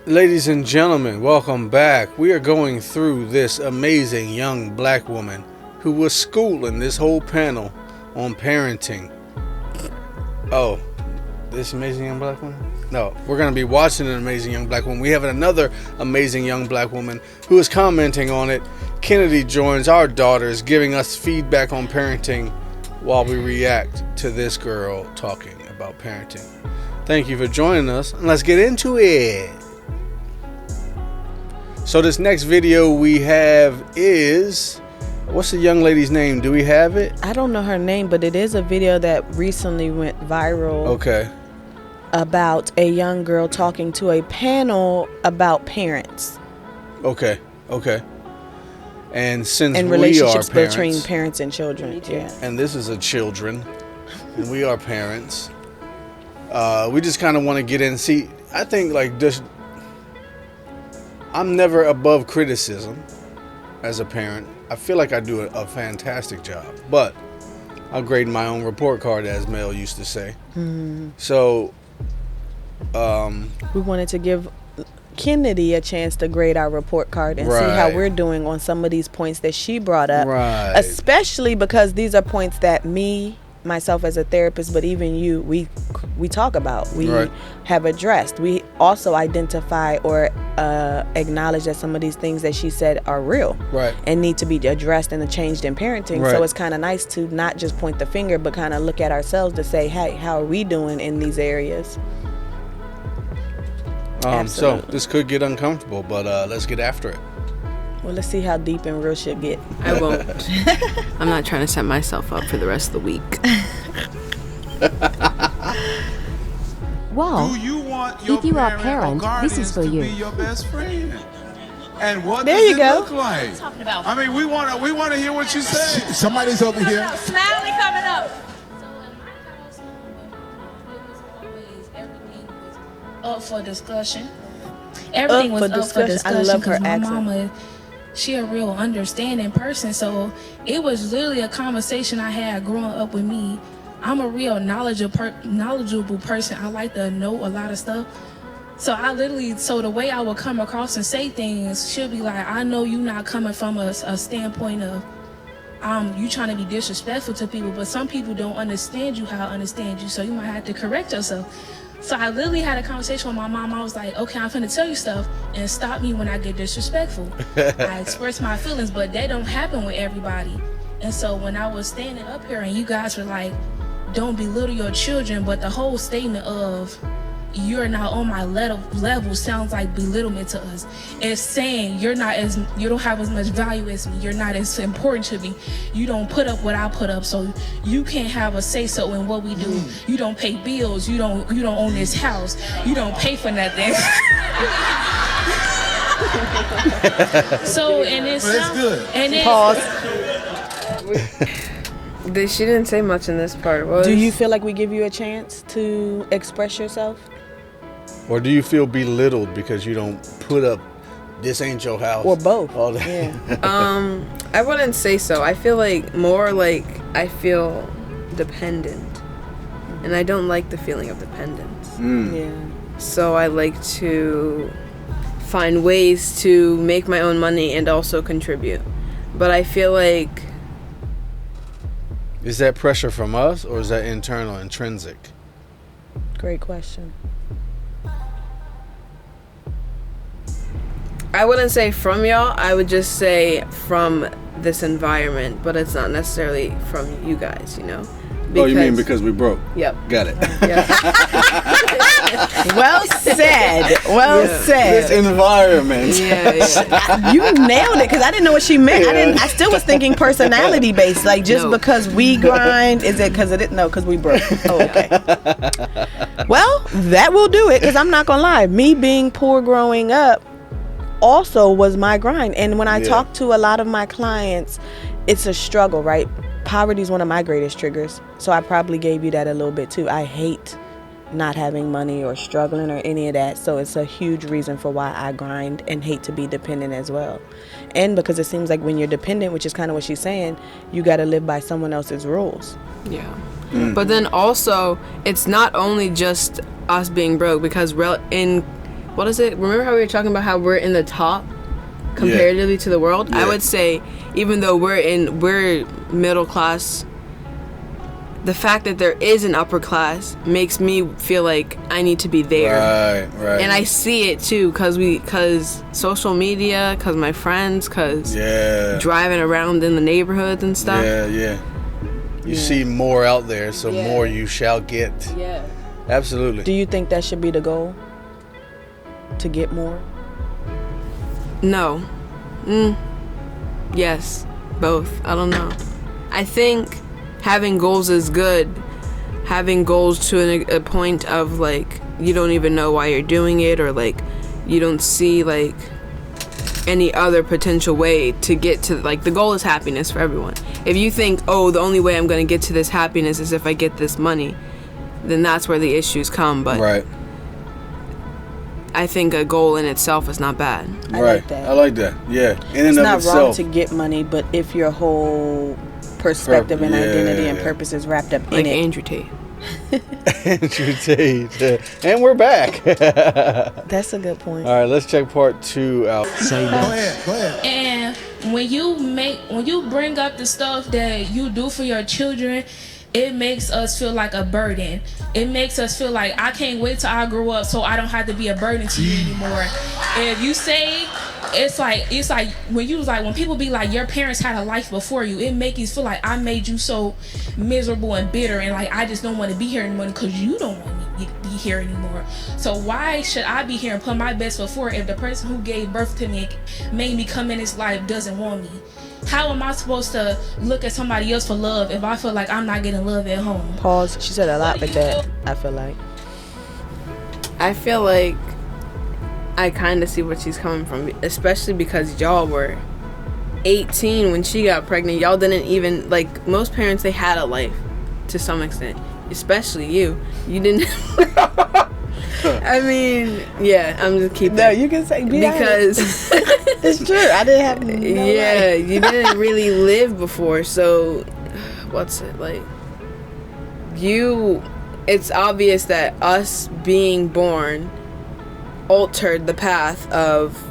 Ladies and gentlemen, welcome back. We are going through this amazing young black woman who was schooling this whole panel on parenting. Oh, this amazing young black woman? No, we're going to be watching an amazing young black woman. We have another amazing young black woman who is commenting on it. Kennedy joins our daughters, giving us feedback on parenting while we react to this girl talking about parenting. Thank you for joining us, and let's get into it. So this next video we have is, what's the young lady's name? Do we have it? I don't know her name, but it is a video that recently went viral. Okay. About a young girl talking to a panel about parents. Okay. And since and we relationships are parents, between parents and children. Yeah. And this is a children, and we are parents. We just kind of want to get in. See, I think like this. I'm never above criticism as a parent. I feel like I do a fantastic job, but I'll grade my own report card, as Mel used to say. Mm-hmm. So, we wanted to give Kennedy a chance to grade our report card and see how we're doing on some of these points that she brought up. Right. Especially because these are points that myself as a therapist, but even you, we talk about, we have addressed. We also identify or acknowledge that some of these things that she said are real and need to be addressed and changed in parenting. So it's kind of nice to not just point the finger, but kind of look at ourselves to say, hey, how are we doing in these areas? So this could get uncomfortable, but let's get after it. Well, let's see how deep and real shit get. I won't. I'm not trying to set myself up for the rest of the week. Well, if you are a parent, this is for you. Be your best friend. And what there does you it go. look like? I mean, we want to hear what you say. Somebody's over here. Smiley coming up. Up for discussion. Everything was up for discussion. I love her my accent. mama, she a real understanding person. So it was literally a conversation I had growing up with me. I'm a real knowledgeable person. I like to know a lot of stuff. So the way I would come across and say things, she'll be like, I know you not coming from a standpoint of you trying to be disrespectful to people, but some people don't understand you how I understand you, so you might have to correct yourself. So I literally had a conversation with my mom. I was like, okay, I'm finna tell you stuff and stop me when I get disrespectful. I express my feelings, but that don't happen with everybody. And so when I was standing up here and you guys were like, don't belittle your children, but the whole statement of you're not on my level sounds like belittlement to us. It's saying you don't have as much value as me. You're not as important to me. You don't put up what I put up, so you can't have a say so in what we do. You don't pay bills. You don't own this house. You don't pay for nothing. So and it's good. And then Pause. She didn't say much in this part. Do you feel like we give you a chance to express yourself? Or do you feel belittled because you don't put up, this ain't your house? Or both. All that. Yeah. I wouldn't say so. I feel like more like I feel dependent. And I don't like the feeling of dependence. Yeah. So I like to find ways to make my own money and also contribute. But I feel like... Is that pressure from us, or is that internal, intrinsic? Great question. I wouldn't say from y'all. I would just say from this environment, but it's not necessarily from you guys, you know? Oh, you mean because we broke? Yep. Got it. Yeah. Well said. Well said. This environment. Yeah. You nailed it, because I didn't know what she meant. I still was thinking personality based, like just because we grind. Is it because it didn't? No, because we broke. Oh, okay. Well, that will do it, because I'm not gonna lie. Me being poor growing up also was my grind, and when I talk to a lot of my clients, it's a struggle, right? Poverty is one of my greatest triggers, so I probably gave you that a little bit too. I hate not having money or struggling or any of that, so it's a huge reason for why I grind and hate to be dependent as well. And because it seems like when you're dependent, which is kind of what she's saying, you got to live by someone else's rules. Yeah. But then also, it's not only just us being broke, because in what is it? Remember how we were talking about how we're in the top comparatively to the world? Yeah. I would say, even though we're middle class, the fact that there is an upper class makes me feel like I need to be there. Right. And I see it too, cause social media, cause my friends, cause driving around in the neighborhoods and stuff. Yeah. You see more out there, so more you shall get. Yeah. Absolutely. Do you think that should be the goal? To get more? No. Yes. Both. I don't know. I think having goals is good. Having goals to a point of like you don't even know why you're doing it, or like you don't see like any other potential way to get to, like, the goal is happiness for everyone. If you think, oh, the only way I'm going to get to this happiness is if I get this money, then that's where the issues come. But right. I think a goal in itself is not bad. I like that. I like that. Yeah. It's not wrong to get money, but if your whole perspective and identity and purpose is wrapped up like in it. Andrew Tate. Andrew Tate. And we're back. That's a good point. All right, let's check part 2 out. Go ahead. And when you bring up the stuff that you do for your children, it makes us feel like a burden. It makes us feel like I can't wait till I grow up so I don't have to be a burden to you anymore. If you say it's like when people be like your parents had a life before you, it make you feel like I made you so miserable and bitter and like I just don't want to be here anymore because you don't want me to be here anymore. So why should I be here and put my best foot forward if the person who gave birth to me made me come in this life doesn't want me? How am I supposed to look at somebody else for love if I feel like I'm not getting love at home? Pause. She said a lot with that, I feel like. I feel like I kind of see where she's coming from, especially because y'all were 18 when she got pregnant. Y'all didn't even, like, most parents, they had a life to some extent, especially you. You didn't. I mean, yeah, I'm just keeping. No, you can say because it's true. I didn't have no life. You didn't really live before, so what's it like? It's obvious that us being born altered the path of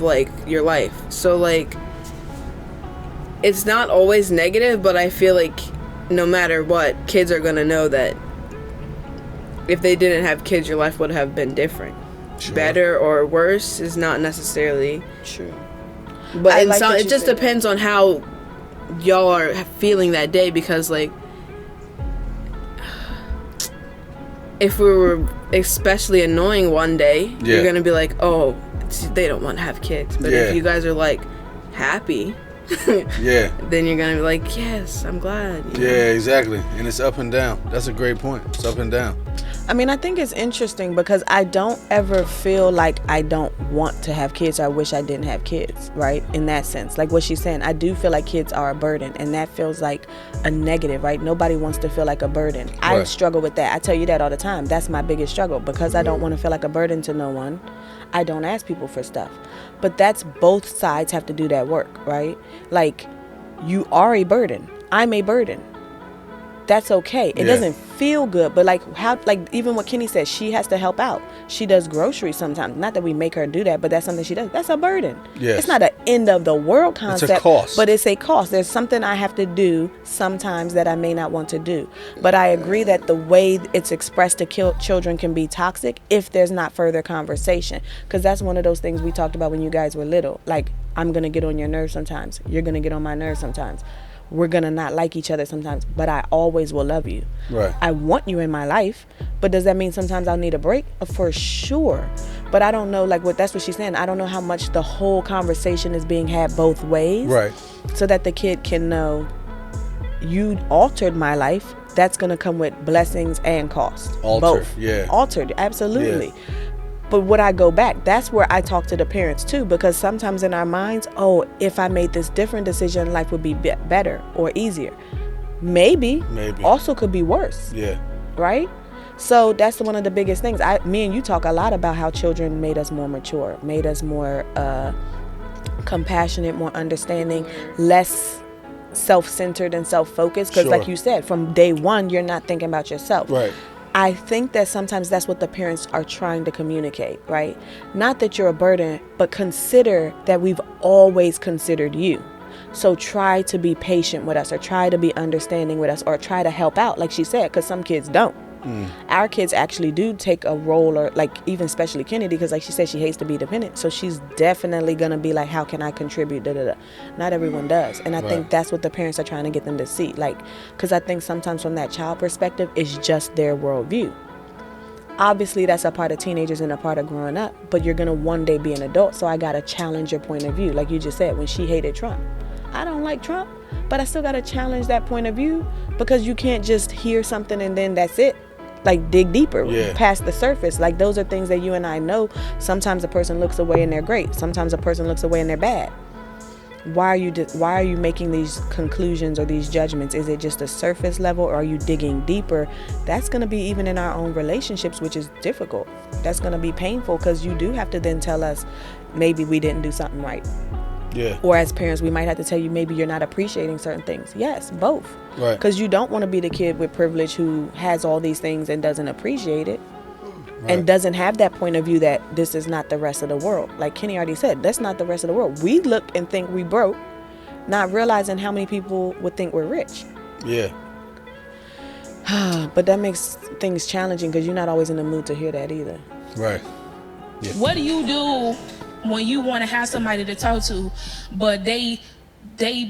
like your life. So like, it's not always negative, but I feel like no matter what, kids are gonna know that if they didn't have kids, your life would have been different. Sure. Better or worse is not necessarily true. But it just depends on how y'all are feeling that day, because like if we were especially annoying one day, you're gonna be like, oh, they don't want to have kids. But if you guys are like happy, then you're gonna be like, yes, I'm glad. Yeah, exactly. And it's up and down. That's a great point. It's up and down. I mean, I think it's interesting because I don't ever feel like I don't want to have kids. I wish I didn't have kids, right? In that sense, like what she's saying, I do feel like kids are a burden, and that feels like a negative, right? Nobody wants to feel like a burden. Right. I struggle with that. I tell you that all the time. That's my biggest struggle, because I don't want to feel like a burden to no one. I don't ask people for stuff. But that's, both sides have to do that work, right? Like, you are a burden. I'm a burden. That's okay. It doesn't feel good, but like how, like even what Kenny said, she has to help out. She does groceries sometimes. Not that we make her do that, but that's something she does. That's a burden. Yes. It's not an end of the world concept. It's a cost. But it's a cost. There's something I have to do sometimes that I may not want to do. But I agree that the way it's expressed to children can be toxic if there's not further conversation. Because that's one of those things we talked about when you guys were little. Like, I'm going to get on your nerves sometimes. You're going to get on my nerves sometimes. We're going to not like each other sometimes, but I always will love you. Right. I want you in my life, but does that mean sometimes I'll need a break? For sure. But I don't know, like, that's what she's saying. I don't know how much the whole conversation is being had both ways. Right. So that the kid can know, you altered my life. That's going to come with blessings and cost. Altered, both. yeah. Altered, absolutely. Yeah. But would I go back? That's where I talk to the parents too, because sometimes in our minds, oh, if I made this different decision, life would be better or easier. Maybe. Also could be worse. Yeah. Right? So that's one of the biggest things. Me and you talk a lot about how children made us more mature, made us more compassionate, more understanding, less self-centered and self-focused. Because like you said, from day one, you're not thinking about yourself. Right. I think that sometimes that's what the parents are trying to communicate, right? Not that you're a burden, but consider that we've always considered you. So try to be patient with us, or try to be understanding with us, or try to help out, like she said, because some kids don't. Our kids actually do take a role, or like even especially Kennedy, because like she said, she hates to be dependent. So she's definitely going to be like, how can I contribute? Not everyone does. And I think that's what the parents are trying to get them to see. Like, because I think sometimes from that child perspective, it's just their worldview. Obviously, that's a part of teenagers and a part of growing up, but you're going to one day be an adult. So I got to challenge your point of view. Like you just said, when she hated Trump, I don't like Trump, but I still got to challenge that point of view, because you can't just hear something and then that's it. Like dig deeper, past the surface. Like those are things that you and I know. Sometimes a person looks away and they're great. Sometimes a person looks away and they're bad. Why are you making these conclusions or these judgments? Is it just a surface level, or are you digging deeper? That's going to be even in our own relationships, which is difficult. That's going to be painful, because you do have to then tell us maybe we didn't do something right. Yeah. Or as parents, we might have to tell you maybe you're not appreciating certain things. Yes, both. Right. Because you don't want to be the kid with privilege who has all these things and doesn't appreciate it. Right. And doesn't have that point of view that this is not the rest of the world. Like Kenny already said, that's not the rest of the world. We look and think we broke, not realizing how many people would think we're rich. Yeah. But that makes things challenging, because you're not always in the mood to hear that either. Right. Yeah. What do you do when you want to have somebody to talk to, but they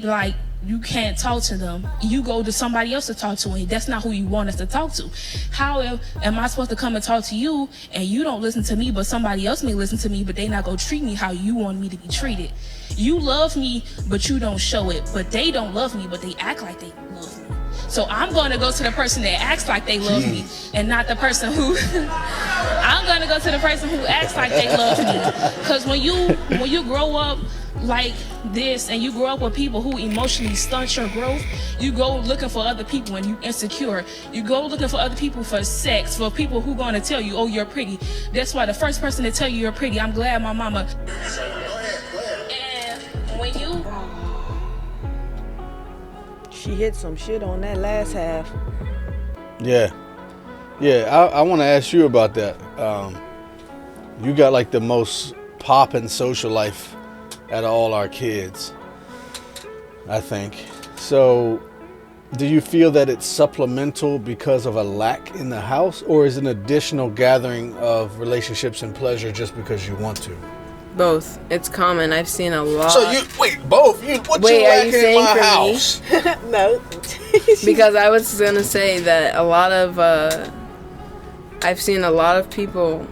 like, you can't talk to them? You go to somebody else to talk to, and that's not who you want us to talk to. How am I supposed to come and talk to you, and you don't listen to me, but somebody else may listen to me, but they not gonna treat me how you want me to be treated? You love me, but you don't show it. But they don't love me, but they act like they love me. So I'm going to go to the person that acts like they love me, and not the person who I'm going to go to the person who acts like they love me. Because when you grow up like this, and you grow up with people who emotionally stunt your growth, you go looking for other people and you insecure. You go looking for other people for sex, for people who going to tell you, oh, you're pretty. That's why the first person to tell you you're pretty, I'm glad my mama. And when you... She hit some shit on that last half. Yeah. I want to ask you about that. You got like the most poppin' social life out of all our kids, I think. So, do you feel that it's supplemental because of a lack in the house, or is it an additional gathering of relationships and pleasure just because you want to? Both. It's common. I've seen a lot. So you both? What Wait, you are you lacking in saying my for house? me? No. Because I was gonna say that a lot of I've seen a lot of people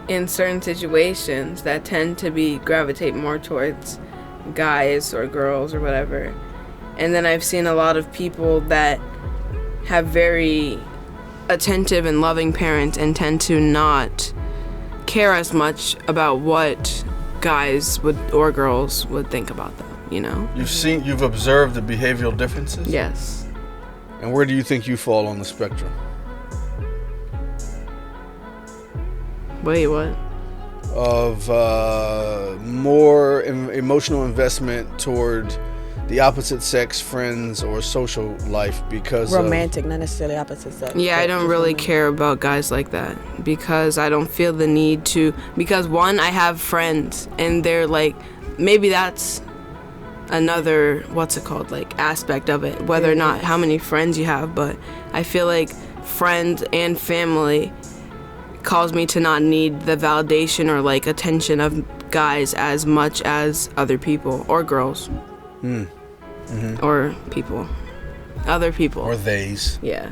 in certain situations that tend to gravitate more towards guys or girls or whatever, and then I've seen a lot of people that have very attentive and loving parents and tend to not care as much about what guys would or girls would think about them, you know? You've observed the behavioral differences? Yes. And where do you think you fall on the spectrum? Wait, what? Of more emotional investment toward the opposite sex, friends, or social life because romantic, not necessarily opposite sex. Yeah, I don't really care about guys like that, because I don't feel the need to, because one, I have friends and they're like, maybe that's another, like aspect of it, whether or not how many friends you have, but I feel like friends and family cause me to not need the validation or like attention of guys as much as other people or girls. Or people, other people, or theys. Yeah,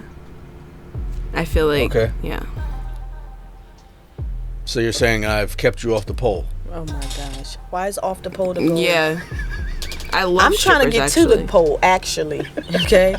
I feel like yeah. So you're saying I've kept you off the pole? Oh my gosh, why is off the pole the goal? Yeah, I love. I'm trying to get to the pole, actually. Okay.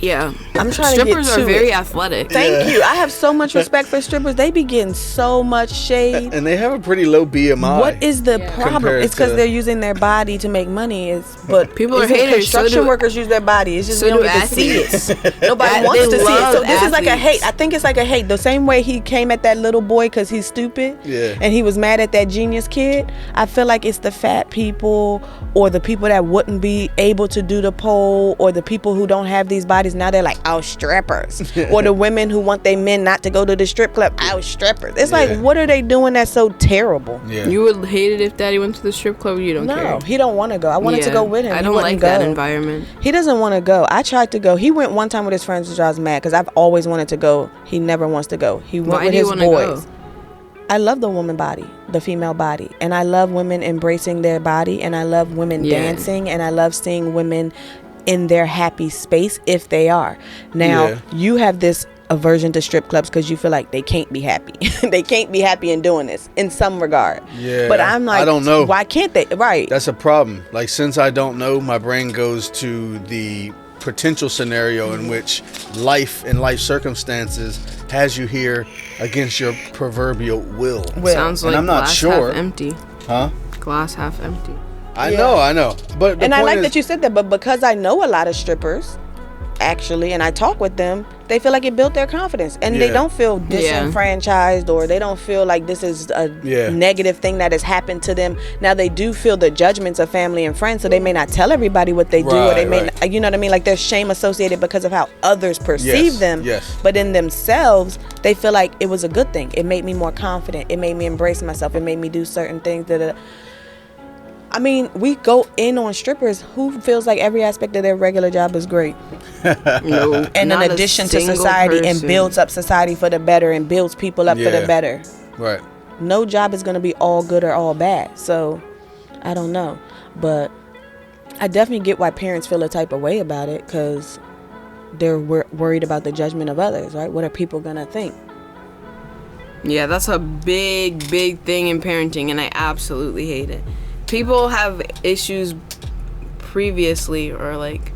Yeah, I'm trying to get to strippers are very athletic. Thank you. I have so much respect for strippers. They be getting so much shade. And they have a pretty low BMI. What is the problem? It's because they're using their body to make money. But people are haters. Construction workers use their body. It's just we don't get to see it. Nobody wants to see it. So this is like a hate. I think it's like a hate. The same way he came at that little boy because he's stupid. Yeah. And he was mad at that genius kid. I feel like it's the fat people or the people that wouldn't be able to do the pole or the people who don't have these bodies babies, now they're like, oh, strippers. Or the women who want their men not to go to the strip club, oh, strippers. It's like, what are they doing that's so terrible? Yeah. You would hate it if Daddy went to the strip club. You don't care. No, he don't want to go. I wanted to go with him. I don't like that environment. He doesn't want to go. I tried to go. He went one time with his friends, which I was mad because I've always wanted to go. He never wants to go. He went with his boys. Go? I love the woman body, the female body, and I love women embracing their body, and I love women dancing, and I love seeing women in their happy space if they are. Now, you have this aversion to strip clubs because you feel like they can't be happy. They can't be happy in doing this in some regard. Yeah. But I'm like, I don't know. Why can't they? Right. That's a problem. Like, since I don't know, my brain goes to the potential scenario in which life and life circumstances has you here against your proverbial will. Sounds like and I'm not glass sure. half empty. Huh? Glass half empty. I know. But and I like that you said that, but because I know a lot of strippers, actually, and I talk with them, they feel like it built their confidence, and they don't feel disenfranchised, or they don't feel like this is a negative thing that has happened to them. Now they do feel the judgments of family and friends, so they may not tell everybody what they do, or they may not, you know what I mean, like there's shame associated because of how others perceive them. But in themselves, they feel like it was a good thing. It made me more confident. It made me embrace myself. It made me do certain things that I mean, we go in on strippers who feels like every aspect of their regular job is great. No, and an addition to society and builds up society for the better and builds people up for the better. Right. No job is going to be all good or all bad. So, I don't know. But I definitely get why parents feel a type of way about it, because they're worried about the judgment of others, right? What are people going to think? Yeah, that's a big, big thing in parenting, and I absolutely hate it. People have issues previously, or like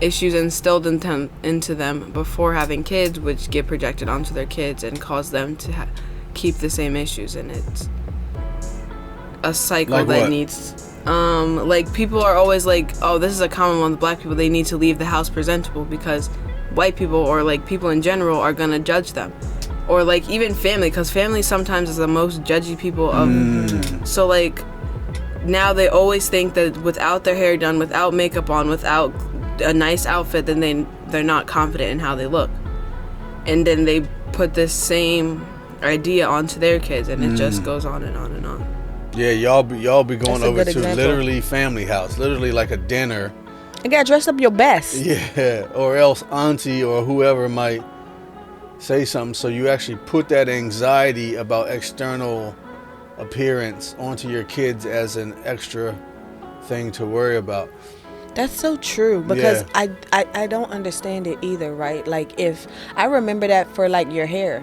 issues instilled into them before having kids, which get projected onto their kids and cause them to keep the same issues, and it's a cycle like that what? needs like people are always like, oh, this is a common one with black people, they need to leave the house presentable because white people or like people in general are gonna judge them, or like even family, because family sometimes is the most judgy people of so like now they always think that without their hair done, without makeup on, without a nice outfit, then they're not confident in how they look. And then they put this same idea onto their kids, and it just goes on and on and on. Yeah, y'all be going over to literally family house, literally like a dinner. You gotta dress up your best. Yeah, or else auntie or whoever might say something. So you actually put that anxiety about external appearance onto your kids as an extra thing to worry about. That's so true, because I don't understand it either, right? Like, if I remember that for like your hair,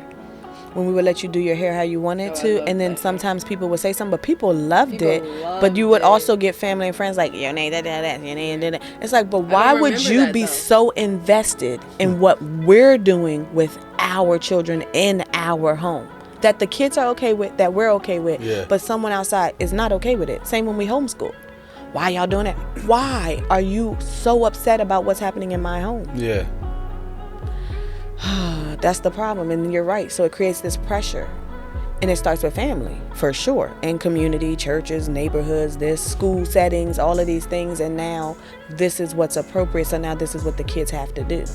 when we would let you do your hair how you wanted to, and then sometimes people would say something, but people loved it. But you would also get family and friends like, your name that, your name that. It's like, but why would you be so invested in what we're doing with our children in our home that the kids are okay with, that we're okay with, but someone outside is not okay with it? Same when we homeschool. Why y'all doing it? Why are you so upset about what's happening in my home? Yeah. That's the problem, and you're right. So it creates this pressure, and it starts with family, for sure, and community, churches, neighborhoods, this school settings, all of these things, and now this is what's appropriate, so now this is what the kids have to do.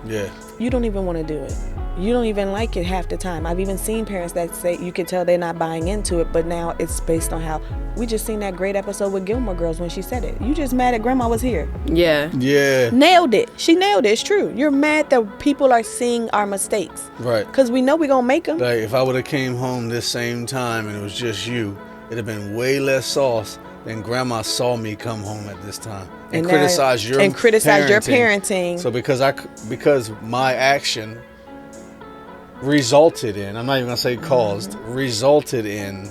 Yeah. You don't even want to do it. You don't even like it half the time. I've even seen parents that say, you can tell they're not buying into it, but now it's based on how, we just seen that great episode with Gilmore Girls when she said it. You just mad that grandma was here. Yeah. Nailed it. She nailed it. It's true. You're mad that people are seeing our mistakes. Right. Because we know we're going to make them. Like, if I would have came home this same time and it was just you, it'd have been way less sauce than grandma saw me come home at this time and criticize your parenting. So because my action resulted in, I'm not even gonna say caused, resulted in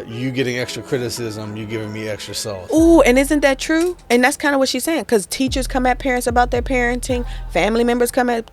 you getting extra criticism, you giving me extra sauce. Ooh, and isn't that true? And that's kind of what she's saying, because teachers come at parents about their parenting, family members come at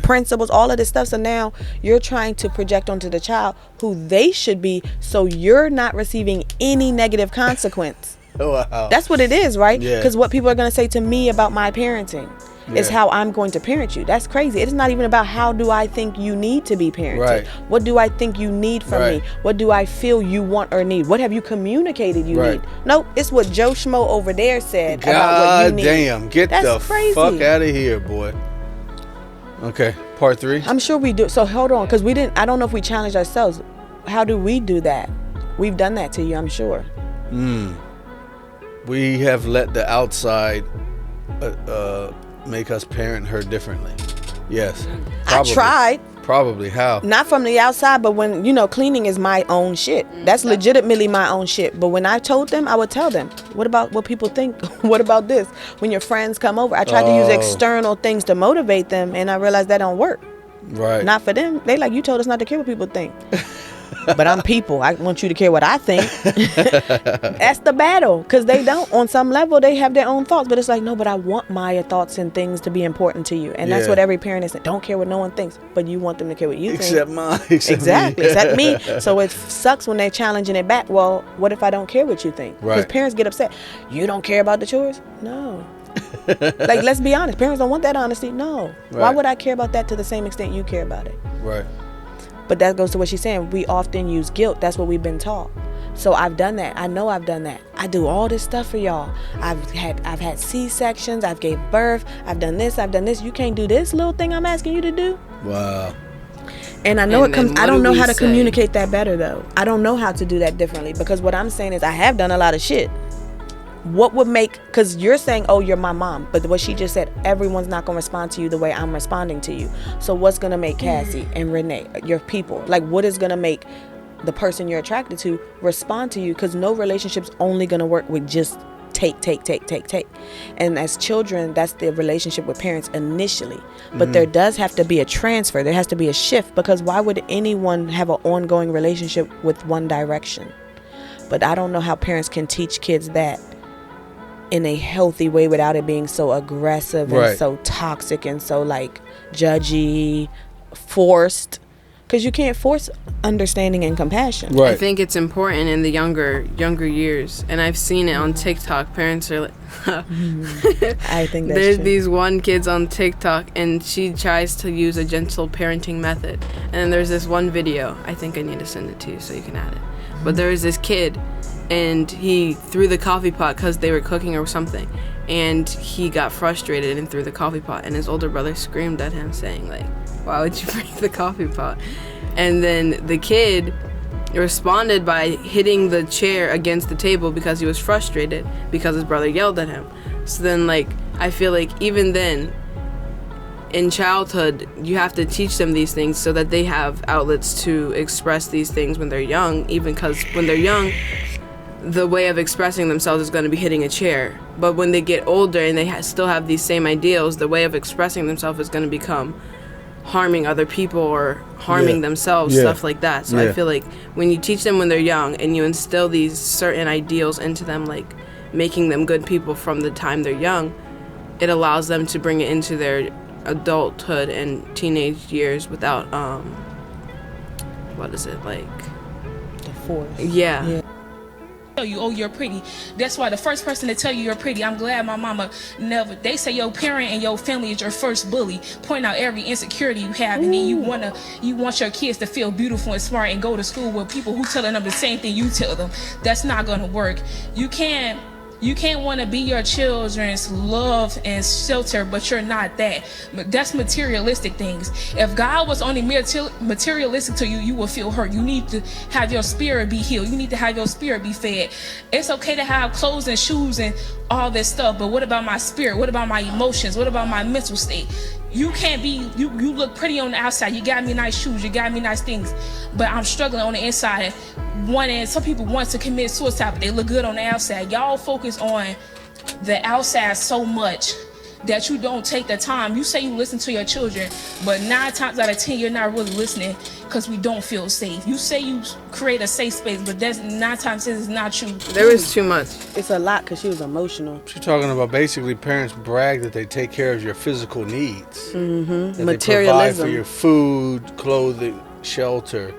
principals, all of this stuff. So now you're trying to project onto the child who they should be, so you're not receiving any negative consequence. Wow. That's what it is, right? Yeah. Because what people are going to say to me about my parenting. It's how I'm going to parent you. That's crazy. It's not even about how do I think you need to be parented. Right. What do I think you need from me? What do I feel you want or need? What have you communicated you need? No, it's what Joe Schmo over there said about what you need. God damn. Get the fuck out of here, boy. Okay, part 3. I'm sure we do. So hold on, because I don't know if we challenged ourselves. How do we do that? We've done that to you, I'm sure. We have let the outside make us parent her differently. Yes. Probably. I tried. Probably. How? Not from the outside, but when, cleaning is my own shit. That's legitimately my own shit. But when I told them, I would tell them, what about what people think? What about this? When your friends come over, I tried to use external things to motivate them, and I realized that don't work. Right. Not for them. They like, you told us not to care what people think. But I'm people. I want you to care what I think. That's the battle. Because they don't. On some level, they have their own thoughts. But it's like, no, but I want my thoughts and things to be important to you. And that's what every parent is. Don't care what no one thinks. But you want them to care what you think. Except mine. Exactly. Except me. So it sucks when they're challenging it back. Well, what if I don't care what you think? Because parents get upset. You don't care about the chores? No. Like, let's be honest. Parents don't want that honesty. No. Why would I care about that to the same extent you care about it? Right. But that goes to what she's saying. We often use guilt. That's what we've been taught. So I've done that. I know I've done that. I do all this stuff for y'all. I've had C-sections. I've gave birth. I've done this. I've done this. You can't do this little thing I'm asking you to do. Wow. And I know it comes. I don't know how to communicate that better though. I don't know how to do that differently, because what I'm saying is I have done a lot of shit. What would make, because you're saying, oh, you're my mom, but what she just said, everyone's not going to respond to you the way I'm responding to you. So what's going to make Cassie and Renee, your people, like what is going to make the person you're attracted to respond to you? Because no relationship's only going to work with just take. And as children, that's the relationship with parents initially. But there does have to be a transfer. There has to be a shift, because why would anyone have an ongoing relationship with one direction? But I don't know how parents can teach kids that in a healthy way without it being so aggressive and so toxic and so like judgy, forced. Because you can't force understanding and compassion. Right. I think it's important in the younger years, and I've seen it on TikTok. Parents are like, I think that's there's true. These one kids on TikTok, and she tries to use a gentle parenting method. And then there's this one video. I think I need to send it to you so you can add it. But there was this kid, and he threw the coffee pot because they were cooking or something, and he got frustrated and threw the coffee pot, and his older brother screamed at him saying like, why would you break the coffee pot? And then the kid responded by hitting the chair against the table because he was frustrated because his brother yelled at him. So then, like, I feel like even then in childhood you have to teach them these things so that they have outlets to express these things when they're young, even because when they're young the way of expressing themselves is going to be hitting a chair. But when they get older and they still have these same ideals, the way of expressing themselves is going to become harming other people or harming themselves, stuff like that. So I feel like when you teach them when they're young and you instill these certain ideals into them, like making them good people from the time they're young, it allows them to bring it into their adulthood and teenage years without what is it, like the force. Yeah. You, oh, you're pretty. That's why the first person to tell you you're pretty, I'm glad my mama never. They say your parent and your family is your first bully, point out every insecurity you have, and then you want your kids to feel beautiful and smart and go to school with people who telling them the same thing you tell them. That's not gonna work. You can't want to be your children's love and shelter, but you're not that. That's materialistic things. If God was only materialistic to you, you will feel hurt. You need to have your spirit be healed. You need to have your spirit be fed. It's okay to have clothes and shoes and all this stuff, but what about my spirit? What about my emotions? What about my mental state? You can't be, you look pretty on the outside. You got me nice shoes. You got me nice things, but I'm struggling on the inside. Some people want to commit suicide, but they look good on the outside. Y'all focus on the outside so much that you don't take the time. You say you listen to your children, but 9 times out of 10, you're not really listening because we don't feel safe. You say you create a safe space, but that's 9 times out of 10 is not true. There was too much. It's a lot because she was emotional. She's talking about basically parents brag that they take care of your physical needs. Mm-hmm. That Materialism. They provide for your food, clothing, shelter,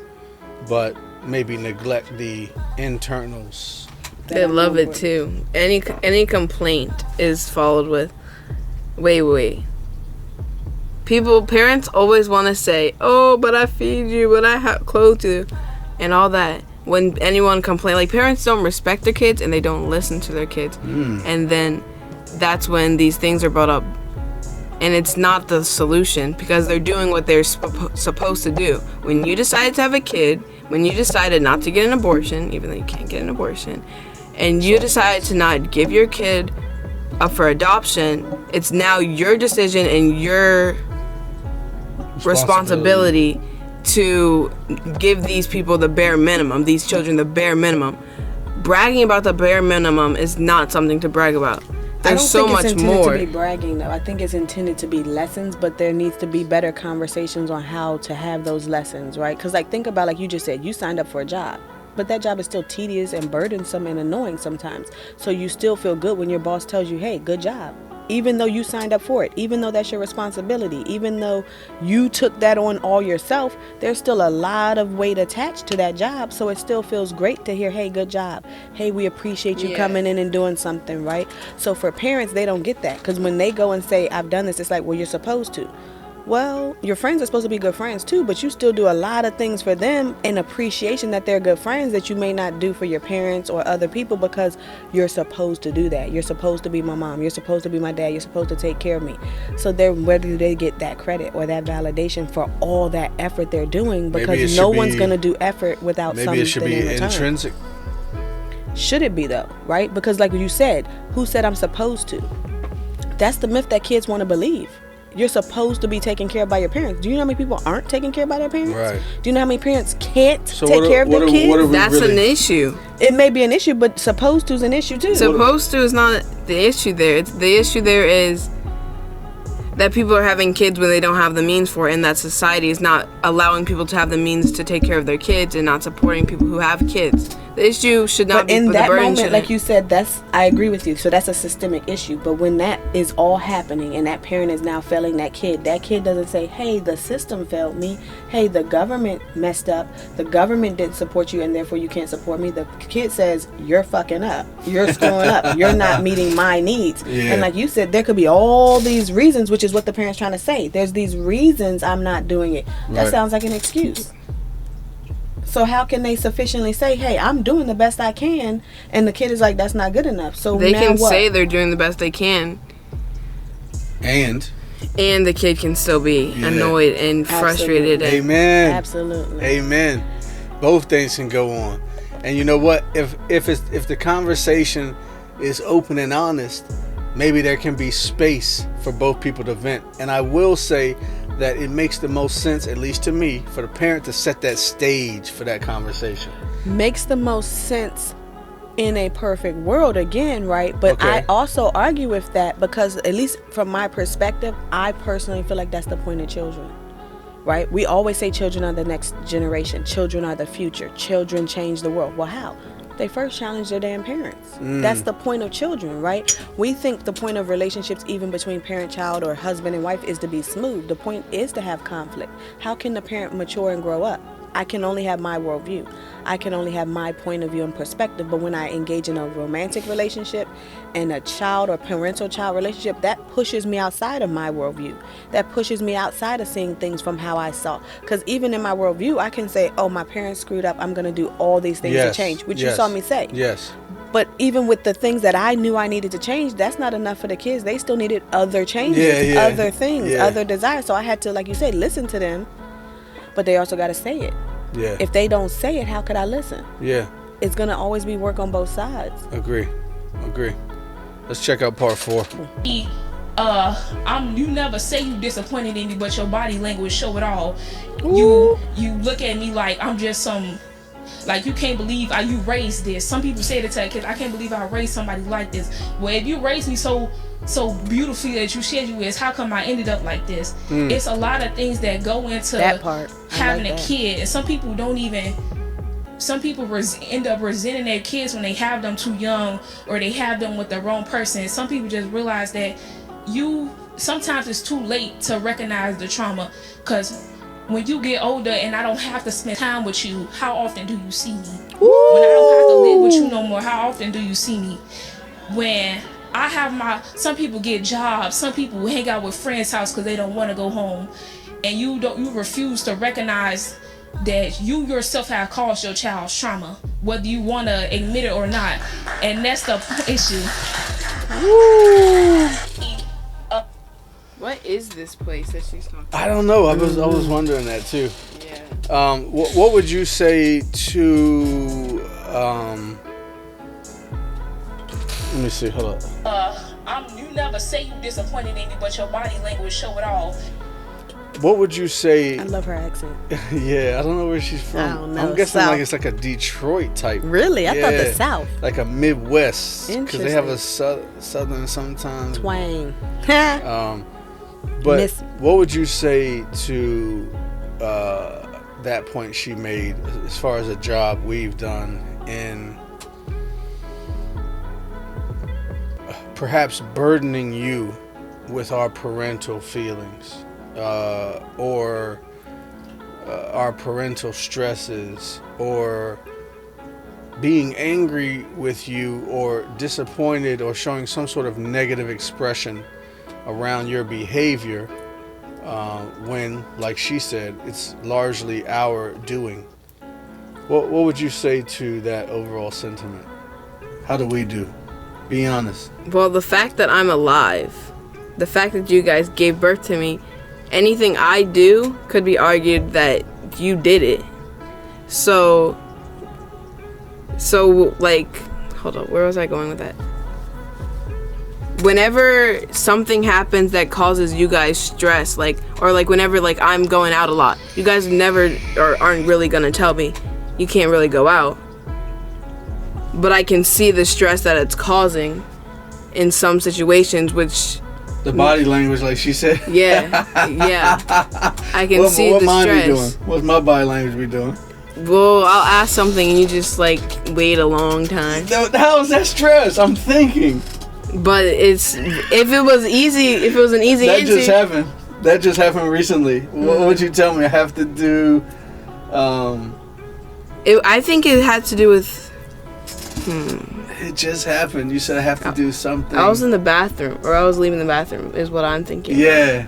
but maybe neglect the internals. They love it too. Any complaint is followed with, wait, Parents always want to say, oh, but I feed you, but I clothe you, and all that. When anyone complains, like, parents don't respect their kids and they don't listen to their kids. And then that's when these things are brought up. And it's not the solution, because they're doing what they're supposed to do. When you decided to have a kid, when you decided not to get an abortion, even though you can't get an abortion, and you decided to not give your kid up for adoption, it's now your decision and your responsibility to give these people the bare minimum, these children the bare minimum. Bragging about the bare minimum is not something to brag about. There's so much more. I don't think it's intended to be bragging, though. I think it's intended to be lessons, but there needs to be better conversations on how to have those lessons, right? Because, like, think about, like you just said, you signed up for a job, but that job is still tedious and burdensome and annoying sometimes. So you still feel good when your boss tells you, hey, good job. Even though you signed up for it, even though that's your responsibility, even though you took that on all yourself, there's still a lot of weight attached to that job. So it still feels great to hear, hey, good job. Hey, we appreciate you coming in and doing something, right? So for parents, they don't get that, because when they go and say, I've done this, it's like, well, you're supposed to. Well, your friends are supposed to be good friends too, but you still do a lot of things for them in appreciation that they're good friends that you may not do for your parents or other people, because you're supposed to do that. You're supposed to be my mom. You're supposed to be my dad. You're supposed to take care of me. So where do they get that credit or that validation for all that effort they're doing? Because no one's going to do effort without something in return. Maybe it should be intrinsic. Should it be, though, right? Because like you said, who said I'm supposed to? That's the myth that kids want to believe. You're supposed to be taken care of by your parents. Do you know how many people aren't taken care of by their parents? Right. Do you know how many parents can't take care of their kids? That's an issue. It may be an issue, but supposed to is an issue too. Supposed to is not the issue there. The issue there is that people are having kids when they don't have the means for it, and that society is not allowing people to have the means to take care of their kids and not supporting people who have kids. The issue should not be in that moment, like you said, I agree with you. So that's a systemic issue. But when that is all happening and that parent is now failing that kid doesn't say, hey, the system failed me. Hey, the government messed up. The government didn't support you and therefore you can't support me. The kid says, you're fucking up. You're screwing up. You're not meeting my needs. Yeah. And like you said, there could be all these reasons, which is what the parent's trying to say. There's these reasons I'm not doing it. That sounds like an excuse. So how can they sufficiently say, hey, I'm doing the best I can, and the kid is like, that's not good enough? So they now can what? say they're doing the best they can, and the kid can still be annoyed and frustrated. Amen. Absolutely. Amen. Both things can go on, and you know what? If the conversation is open and honest, maybe there can be space for both people to vent. And I will say that it makes the most sense, at least to me, for the parent to set that stage for that conversation. Makes the most sense in a perfect world, again, right? But I also argue with that, because at least from my perspective, I personally feel like that's the point of children, right? We always say children are the next generation. Children are the future. Children change the world. Well, how? They first challenge their damn parents. That's the point of children, right? We think the point of relationships, even between parent-child or husband and wife, is to be smooth. The point is to have conflict. How can the parent mature and grow up? I can only have my worldview. I can only have my point of view and perspective. But when I engage in a romantic relationship and a child or parental-child relationship, that pushes me outside of my worldview. That pushes me outside of seeing things from how I saw. Because even in my worldview, I can say, oh, my parents screwed up. I'm going to do all these things to change, which you saw me say. Yes. But even with the things that I knew I needed to change, that's not enough for the kids. They still needed other changes, other things, other desires. So I had to, like you said, listen to them. But they also got to say it. Yeah. If they don't say it, how could I listen? Yeah. It's going to always be work on both sides. Agree. Let's check out part 4. You never say you disappointed in me, but your body language show it all. You look at me like I'm just some, like, you can't believe how you raised this. Some people say that to kids, I can't believe I raised somebody like this. Well, if you raised me so beautifully that you said you is, how come I ended up like this? It's a lot of things that go into that part, having a kid, and some people end up resenting their kids when they have them too young, or they have them with the wrong person. Some people just realize that sometimes it's too late to recognize the trauma, because when you get older and I don't have to spend time with you, how often do you see me? When I don't have to live with you no more, how often do you see me? When Some people get jobs, some people hang out with friends' house because they don't want to go home, and you refuse to recognize that you yourself have caused your child's trauma, whether you want to admit it or not, and that's the issue. What is this place that she's talking about? I don't know. I was wondering that too. Yeah. What would you say to let me see. Hold up. You never say you disappointed in me, but your body language show it all. What would you say? I love her accent. Yeah, I don't know where she's from. I don't know. I'm guessing South. like it's like a Detroit type. Really? I thought the South. Like a Midwest, because they have a Interesting. southern sometimes. Twang. But Miss- what would you say to that point she made as far as a job we've done in perhaps burdening you with our parental feelings or our parental stresses or being angry with you or disappointed or showing some sort of negative expression around your behavior when, like she said, it's largely our doing. What would you say to that overall sentiment? How do we do? Be honest. Well, the fact that I'm alive, the fact that you guys gave birth to me, anything I do could be argued that you did it. So like, hold up, where was I going with that? Whenever something happens that causes you guys stress, like, or like whenever like I'm going out a lot, you guys never or aren't really gonna tell me you can't really go out. But I can see the stress that it's causing in some situations, which The body language, like she said. yeah, I can see what the mine stress. be doing? What's my body language be doing? Well, I'll ask something and you just like wait a long time. How is that stress? I'm thinking. But if it was an easy That answer. just happened recently. What would you tell me I have to do? I think it had to do with. It just happened. You said I have to do something. I was in the bathroom, or I was leaving the bathroom, is what I'm thinking. Yeah.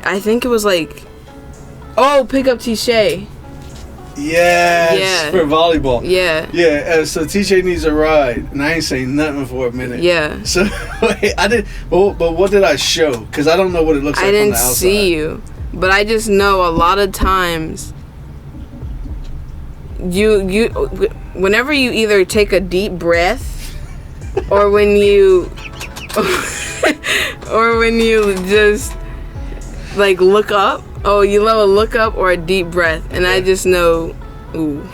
I think it was like, pick up Tisha. Yes, Yeah. for volleyball. Yeah. Yeah, so TJ needs a ride, and I ain't saying nothing for a minute. Yeah. So I did, but what did I show? Because I don't know what it looks like I from didn't the outside. see you, but I just know a lot of times you whenever you either take a deep breath or when you just like look up. Oh, you love a look up or a deep breath, and I just know. Ooh.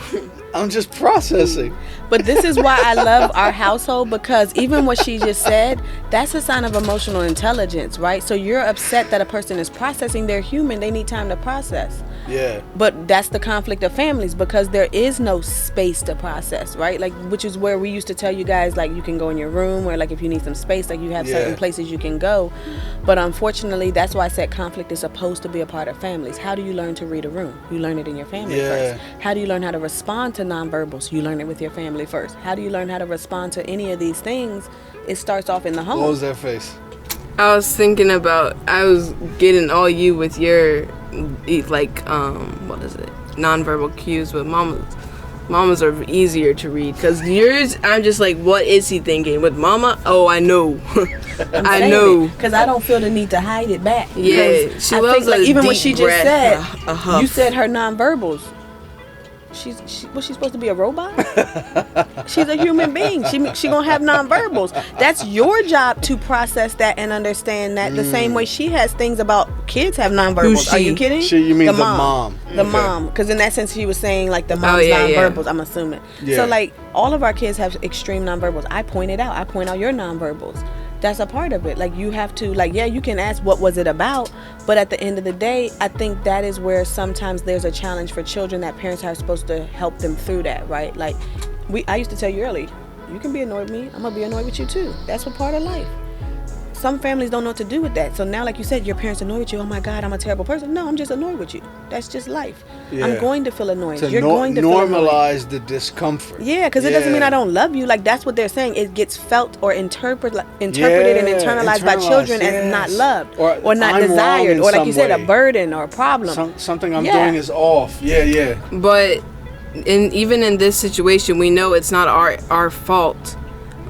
I'm just processing. But this is why I love our household, because even what she just said, that's a sign of emotional intelligence, right? So you're upset that a person is processing. They're human. They need time to process. Yeah. But that's the conflict of families, because there is no space to process, right? Like, which is where we used to tell you guys, like, you can go in your room, or like if you need some space, like you have certain places you can go. But unfortunately, that's why I said conflict is supposed to be a part of families. How do you learn to read a room? You learn it in your family first. How do you learn how to respond to nonverbals? You learn it with your family first. How do you learn how to respond to any of these things? It starts off in the home. What was that face? I was thinking about, I was getting all you with your, like, what is it? Nonverbal cues, but mama's are easier to read. Because yours, I'm just like, what is he thinking? With mama, oh, I know. I know. Because I don't feel the need to hide it back. Yeah, Because she I loves think, like, a even what deep she just breath, said, a huff. you said her nonverbals. Was she supposed to be a robot? She's a human being. She gonna have nonverbals. That's your job to process that and understand that. The same way she has things about kids have nonverbals. Who's she? Are you kidding? You mean the mom? The Okay. mom, because in that sense she was saying like the mom's nonverbals. I'm assuming. Yeah. So like all of our kids have extreme nonverbals. I point out your nonverbals. That's a part of it. Like you have to, like, yeah, you can ask what was it about, but at the end of the day, I think that is where sometimes there's a challenge for children that parents are supposed to help them through that, right? Like I used to tell you early, you can be annoyed with me, I'm gonna be annoyed with you too. That's a part of life. some families don't know what to do with that. So now, like you said, your parents annoy with you. Oh my God, I'm a terrible person. No, I'm just annoyed with you. That's just life. Yeah. I'm going to feel annoyed. To You're going to feel annoyed. normalize the discomfort. Yeah, because it doesn't mean I don't love you. Like, that's what they're saying. It gets felt or interpreted and internalized by children as not loved or not I'm desired, or like you said, way. a burden or a problem. Something I'm doing is off. Yeah. But even in this situation, we know it's not our fault.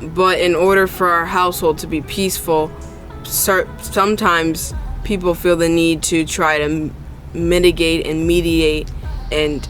But in order for our household to be peaceful, sometimes people feel the need to try to mitigate and mediate and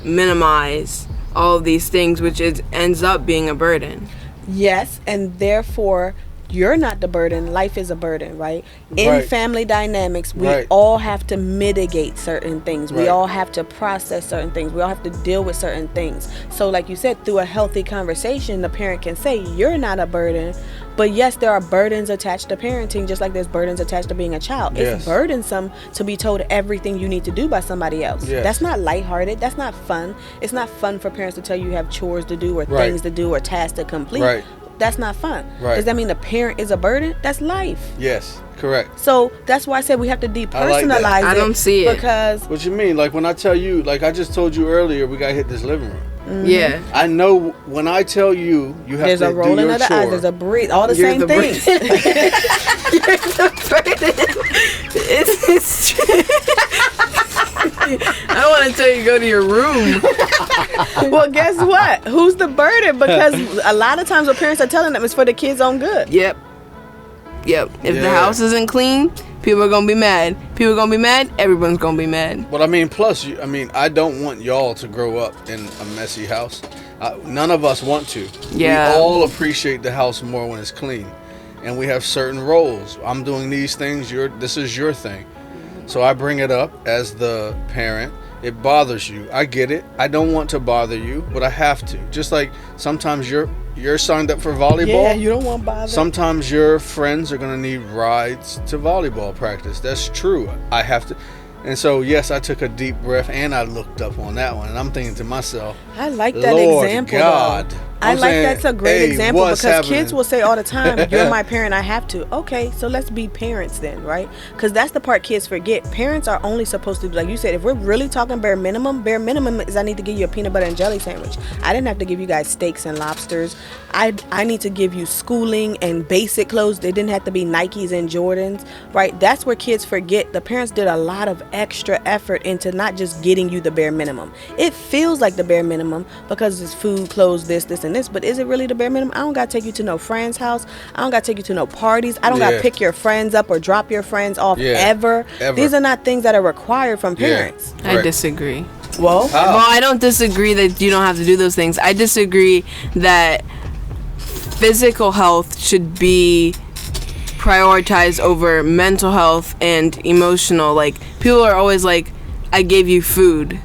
minimize all of these things, which ends up being a burden. Yes, and therefore you're not the burden. Life is a burden, right? In family dynamics, we all have to mitigate certain things. We all have to process certain things. We all have to deal with certain things. So like you said, through a healthy conversation, the parent can say, you're not a burden. But yes, there are burdens attached to parenting, just like there's burdens attached to being a child. Yes. It's burdensome to be told everything you need to do by somebody else. Yes. That's not lighthearted. That's not fun. It's not fun for parents to tell you have chores to do or things to do or tasks to complete. Right. That's not fun. Right. Does that mean the parent is a burden? That's life. Yes, correct. So that's why I said we have to depersonalize it. I don't see it. Because What you mean? Like when I tell you, like I just told you earlier, we gotta hit this living room. Mm-hmm. Yeah. I know when I tell you, you have there's to a do rolling your of the chore. eyes, there's a breathe, all the You're same the things. You're the burden. It's true. I don't want to tell you to go to your room. Well, guess what? Who's the burden? Because a lot of times what parents are telling them is for the kids' own good. Yep. If the Yeah. house isn't clean, people are going to be mad. People are going to be mad. Everyone's going to be mad. But I mean, plus, I don't want y'all to grow up in a messy house. None of us want to. Yeah. We all appreciate the house more when it's clean. And we have certain roles. I'm doing these things. This is your thing. So I bring it up as the parent. It bothers you. I get it. I don't want to bother you, but I have to. Just like sometimes you're signed up for volleyball. Yeah, you don't want bother. Sometimes your friends are going to need rides to volleyball practice. That's true. I have to. And so, yes, I took a deep breath and I looked up on that one. And I'm thinking to myself, I like that Lord example. God. Though. I like that's a great example because happening? kids will say all the time, you're my parent, I have to. Okay, so let's be parents then, right? Because that's the part kids forget. Parents are only supposed to, like you said, if we're really talking bare minimum is I need to give you a peanut butter and jelly sandwich. I didn't have to give you guys steaks and lobsters. I need to give you schooling and basic clothes. They didn't have to be Nikes and Jordans, right? That's where kids forget. The parents did a lot of extra effort into not just getting you the bare minimum. It feels like the bare minimum because it's food, clothes, this, and this, but is it really the bare minimum? I don't gotta take you to no friend's house. I don't gotta take you to no parties. I don't gotta pick your friends up or drop your friends off ever. These are not things that are required from parents. I disagree. Well, I don't disagree that you don't have to do those things. I disagree that physical health should be prioritized over mental health and emotional. Like, people are always like, I gave you food.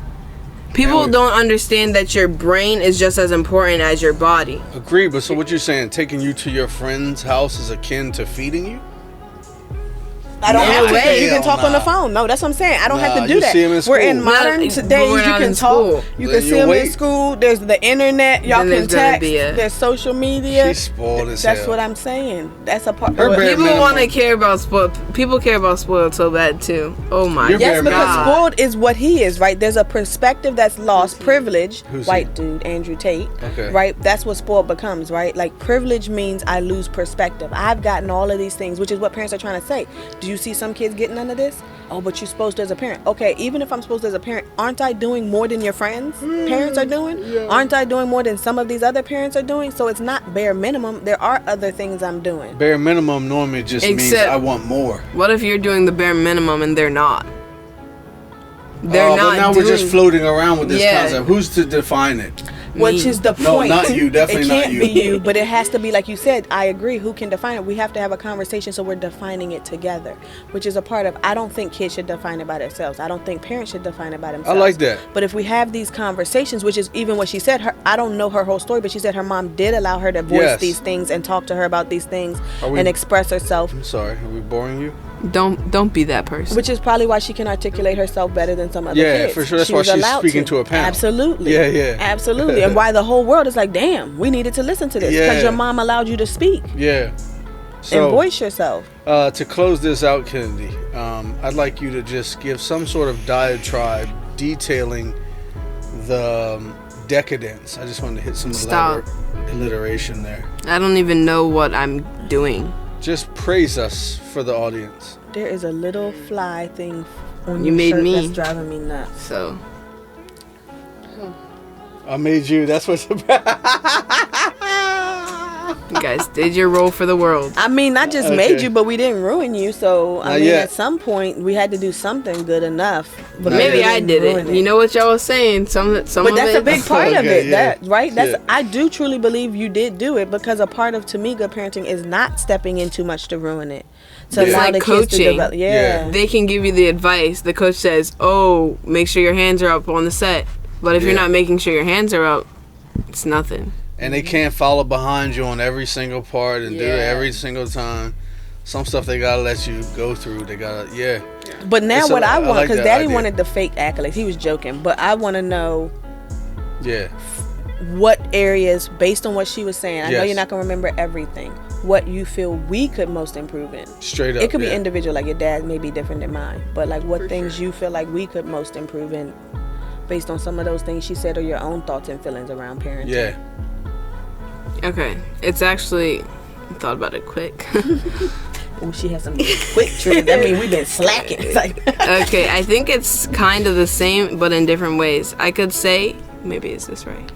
People don't understand that your brain is just as important as your body. Agree, but so what you're saying, taking you to your friend's house is akin to feeding you? I don't have to. way. You can talk on the phone. No, that's what I'm saying. I don't have to do you that. see 'em in We're in school. modern But days. we're You not can in talk. school. You Then can see you them in wait. school. There's the internet. Y'all Then can there's gonna text. be There's social media. She's spoiled as That's hell. what I'm saying. That's a part. Her bare People minimum. want to care about spoiled. People care about spoiled so bad too. Oh my You're Yes, bare because minimum. spoiled is what he is, right? There's a perspective that's lost. Privilege, Who's white he? dude, Andrew Tate, Okay. right? That's what spoiled becomes, right? Like, privilege means I lose perspective. I've gotten all of these things, which is what parents are trying to say. Do you see some kids getting none of this? Oh, but you're supposed to as a parent. Okay, even if I'm supposed to as a parent, aren't I doing more than your friends' parents are doing? Aren't I doing more than some of these other parents are doing? So it's not bare minimum. There are other things I'm doing. Bare minimum normally just means Except- I want more. What if you're doing the bare minimum and they're not? They're not But now doing. we're just floating around with this Yeah. concept. Who's to define it? Which is the No, point. not you. Definitely it not can't you. be you, but it has to be, like you said, I agree. Who can define it? We have to have a conversation, so we're defining it together, which is a part of, I don't think kids should define it by themselves. I don't think parents should define it by themselves. I like that. But if we have these conversations, which is even what she said, I don't know her whole story, but she said her mom did allow her to voice Yes. these things and talk to her about these things Are we- and express herself. I'm sorry. Are we boring you? Don't be that person. Which is probably why she can articulate herself better than some other Yeah, kids. for sure. That's She why was she's allowed speaking to a panel. Absolutely. Yeah. Absolutely. And why the whole world is like, damn, we needed to listen to this because Yeah. your mom allowed you to speak. Yeah. So, and voice yourself. To close this out, Kennedy, I'd like you to just give some sort of diatribe detailing the decadence. I just wanted to hit some alliteration there. I don't even know what I'm doing. Just praise us for the audience. There is a little fly thing on You your made shirt me. that's driving me nuts. So I made you. That's what's about. you guys did your role for the world. I mean, not just Okay. made you, but we didn't ruin you. So I Not mean, yet. at some point, we had to do something good enough. But Maybe we I didn't did ruin it. You know what y'all was saying? Some But of that's it. a big part of Okay, it, yeah. that right? That's Yeah. I do truly believe you did do it, because a part of to me good parenting is not stepping in too much to ruin it. To It's allow like the kids to coaching. develop. Yeah. They can give you the advice. The coach says, "Oh, make sure your hands are up on the set." But if you're Yeah. not making sure your hands are up, it's nothing. And they can't follow behind you on every single part and do it Yeah. every single time. Some stuff they gotta let you go through. They gotta, yeah. But now It's what I want, like because that Daddy idea. wanted the fake accolades. He was joking, but I want to know Yeah. what areas, based on what she was saying. I know Yes. you're not gonna remember everything. What you feel we could most improve in. Straight up. It could be yeah. individual, like your dad may be different than mine, but like what things you feel like we could most improve in, based on some of those things she said, or your own thoughts and feelings around parenting. Yeah. Okay, it's actually I thought about it quick. Oh, she has some quick tricks. That means we've been slacking. It's like, Okay, I think it's kind of the same, but in different ways. I could say, maybe is this right?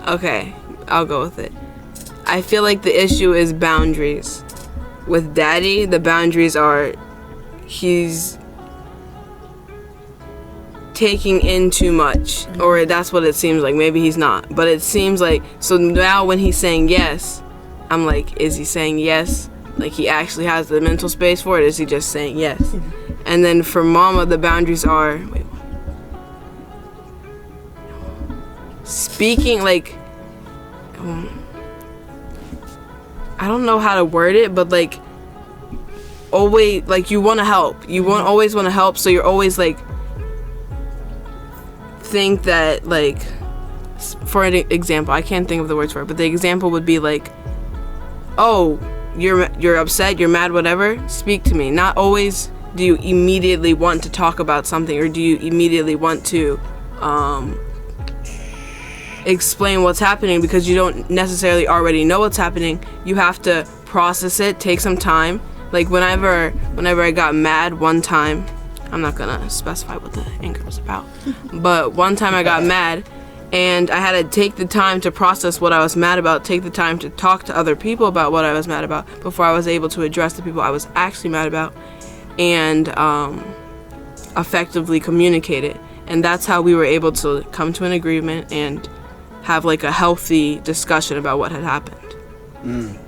Okay, I'll go with it. I feel like the issue is boundaries. With Daddy, the boundaries are he's taking in too much, or that's what it seems like. Maybe he's not, but it seems like, so now when he's saying yes, I'm like, is he saying yes like he actually has the mental space for it? Is he just saying yes? And then for Mama, the boundaries are speaking like I don't know how to word it, but like always, like you want to help, always want to help, so you're always like think that, like, for an example, I can't think of the words for it, but the example would be like, oh, you're upset, you're mad, whatever, speak to me. Not always do you immediately want to talk about something, or do you immediately want to explain what's happening, because you don't necessarily already know what's happening. You have to process it, take some time. Like whenever I got mad one time, I'm not gonna specify what the anger was about, but one time I got mad and I had to take the time to process what I was mad about, take the time to talk to other people about what I was mad about before I was able to address the people I was actually mad about and effectively communicate it. And that's how we were able to come to an agreement and have like a healthy discussion about what had happened.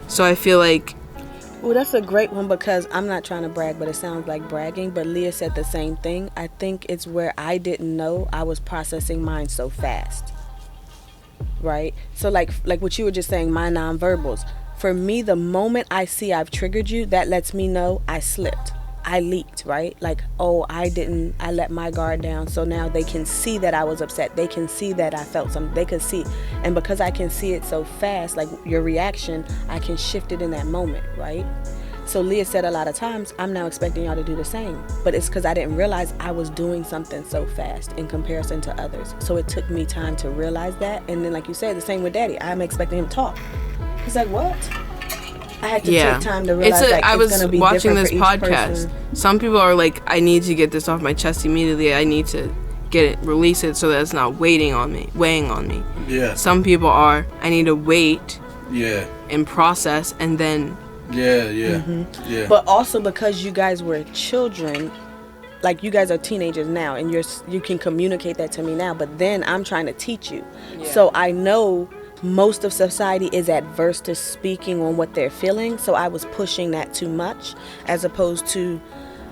So I feel like, well, that's a great one, because I'm not trying to brag, but it sounds like bragging. But Leah said the same thing. I think it's where I didn't know I was processing mine so fast. Right? So like what you were just saying, my nonverbals. For me, the moment I see I've triggered you, that lets me know I slipped. I leaked, right? Like, oh, I let my guard down. So now they can see that I was upset. They can see that I felt something. They can see. And because I can see it so fast, like your reaction, I can shift it in that moment, right? So Leah said a lot of times, I'm now expecting y'all to do the same. But it's because I didn't realize I was doing something so fast in comparison to others. So it took me time to realize that. And then, like you said, the same with Daddy. I'm expecting him to talk. He's like, what? I had to take time to realize that I was gonna be watching different this for each podcast. person. Some people are like, I need to get this off my chest immediately. I need to release it so that it's not weighing on me. Yeah. Some people are, I need to wait Yeah. and process and then. Yeah. Yeah. But also because you guys were children, like you guys are teenagers now, and you can communicate that to me now. But then I'm trying to teach you, so I know most of society is adverse to speaking on what they're feeling. So I was pushing that too much, as opposed to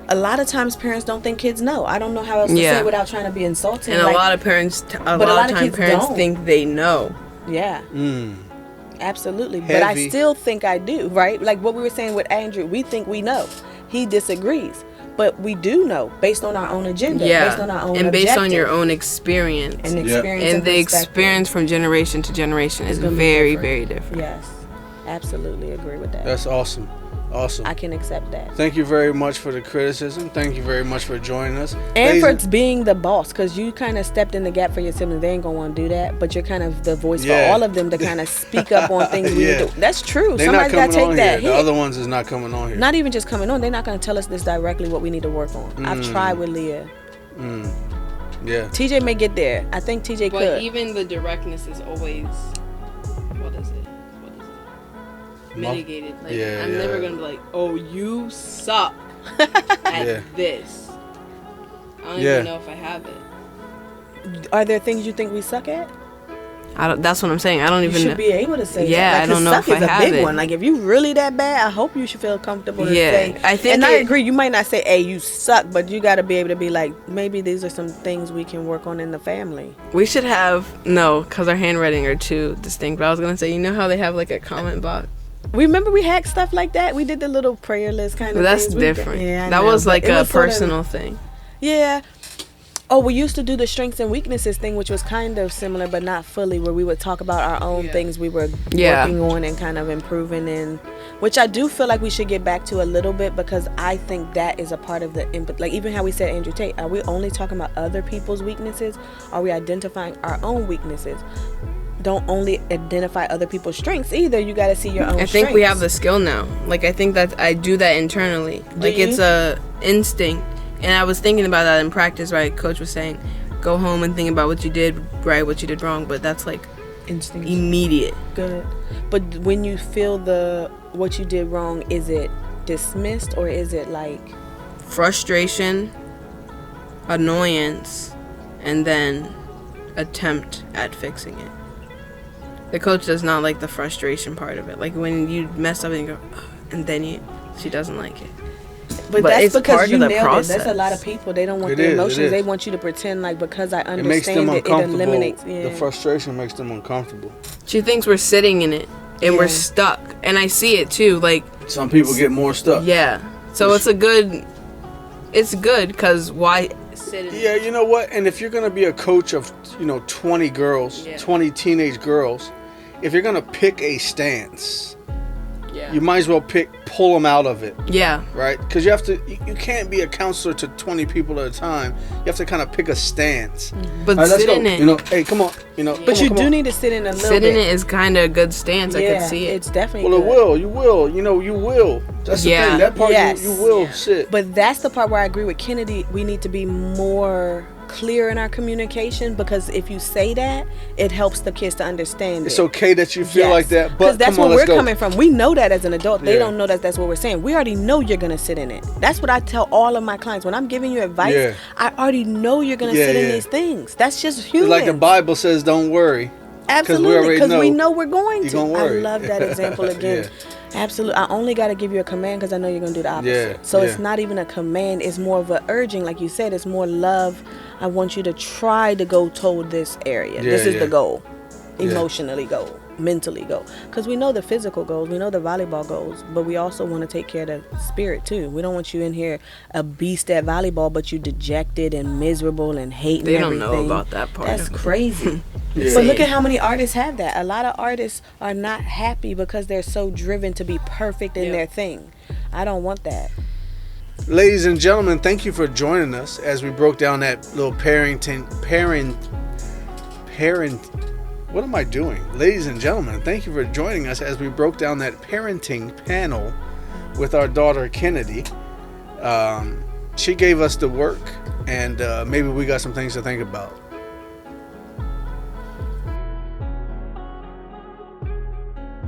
a lot of times parents don't think kids know. I don't know how else to say it without trying to be insulting. And a lot of parents, a lot of times parents think they know. Yeah. Absolutely. Heavy. But I still think I do, right? Like what we were saying with Andrew, we think we know. He disagrees. But we do know, based on our own agenda, based on our own and based on objective. your own experience. And experience And and the perspective. experience from generation to generation is gonna be very, different. very different. Yes. Absolutely agree with that. That's awesome. Awesome. I can accept that. Thank you very much for the criticism. Thank you very much for joining us. And for being the boss, because you kind of stepped in the gap for your siblings. They ain't going to want to do that, but you're kind of the voice for all of them to kind of speak up on things we need to do. That's true. Somebody's got to take that hit. The other ones is not coming on here. Not even just coming on. They're not going to tell us this directly what we need to work on. I've tried with Leah. Yeah. TJ may get there. I think TJ could. But even the directness is always, what is it? Mitigated. Like, I'm never gonna be like, oh, you suck at this. I don't even know if I have it. Are there things you think we suck at? That's what I'm saying. I don't even. You should be able to say that. Yeah, Like, I don't know suck if I is have a big it. one. Like, if you really that bad, I hope you should feel comfortable to say. I think. And I agree. You might not say, "Hey, you suck," but you got to be able to be like, maybe these are some things we can work on in the family. We should have because our handwriting are too distinct. But I was gonna say, you know how they have like a comment box. Remember we had stuff like that. We did the little prayer list kind of. That's things. different. Yeah, that was like a personal thing. Yeah. Oh, we used to do the strengths and weaknesses thing, which was kind of similar, but not fully, where we would talk about our own things we were working on and kind of improving in, which I do feel like we should get back to a little bit, because I think that is a part of the input. Like even how we said Andrew Tate, are we only talking about other people's weaknesses? Are we identifying our own weaknesses? Don't only identify other people's strengths either. You got to see your own I think we have the skill now. Like, I think that I do that internally. Like, it's a instinct. And I was thinking about that in practice, right? Coach was saying, go home and think about what you did right, what you did wrong. But that's like instinct, immediate. Good. But when you feel what you did wrong, is it dismissed or is it like frustration, annoyance, and then attempt at fixing it? The coach does not like the frustration part of it. Like when you mess up and you go, and then she doesn't like it. But that's because you nailed process. it. That's a lot of people. They don't want their emotions. They want you to pretend like because I understand it eliminates. The frustration makes them uncomfortable. She thinks we're sitting in it and we're stuck. And I see it too. Like some people get more stuck. Yeah. So it's good because why sit in it? Yeah, you know what? And if you're going to be a coach of, 20 girls, 20 teenage girls, if you're going to pick a stance, you might as well pull them out of it. Yeah. Right? Because you can't be a counselor to 20 people at a time. You have to kind of pick a stance. But right, sit in it. Hey, come on. But you do need to sit in a little bit. Sit in it is kind of a good stance. I can see it. It's definitely good. Well, you will. You will. That's the thing. That part you will sit. But that's the part where I agree with Kennedy. We need to be more clear in our communication, because if you say that, it helps the kids to understand it's okay that you feel like that, but because that's where we're coming from. We know that as an adult. They don't know that's what we're saying. We already know you're gonna sit in it. That's what I tell all of my clients when I'm giving you advice. I already know you're gonna sit in these things. That's just human. Like the Bible says, don't worry. Absolutely, because we know we're going to. I love that example again. Absolutely. I only got to give you a command because I know you're going to do the opposite. So it's not even a command. It's more of an urging. Like you said, it's more love. I want you to try to go toward this area. This is the goal. Emotionally go. Mentally go. Because we know the physical goals. We know the volleyball goals. But we also want to take care of the spirit too. We don't want you in here a beast at volleyball, but you dejected and miserable and hating everything. They don't know about that part. That's crazy. But look at how many artists have that. A lot of artists are not happy because they're so driven to be perfect in their thing. I don't want that. Ladies and gentlemen, thank you for joining us as we broke down that little parent. What am I doing? Ladies and gentlemen, thank you for joining us as we broke down that parenting panel with our daughter Kennedy. She gave us the work, and maybe we got some things to think about.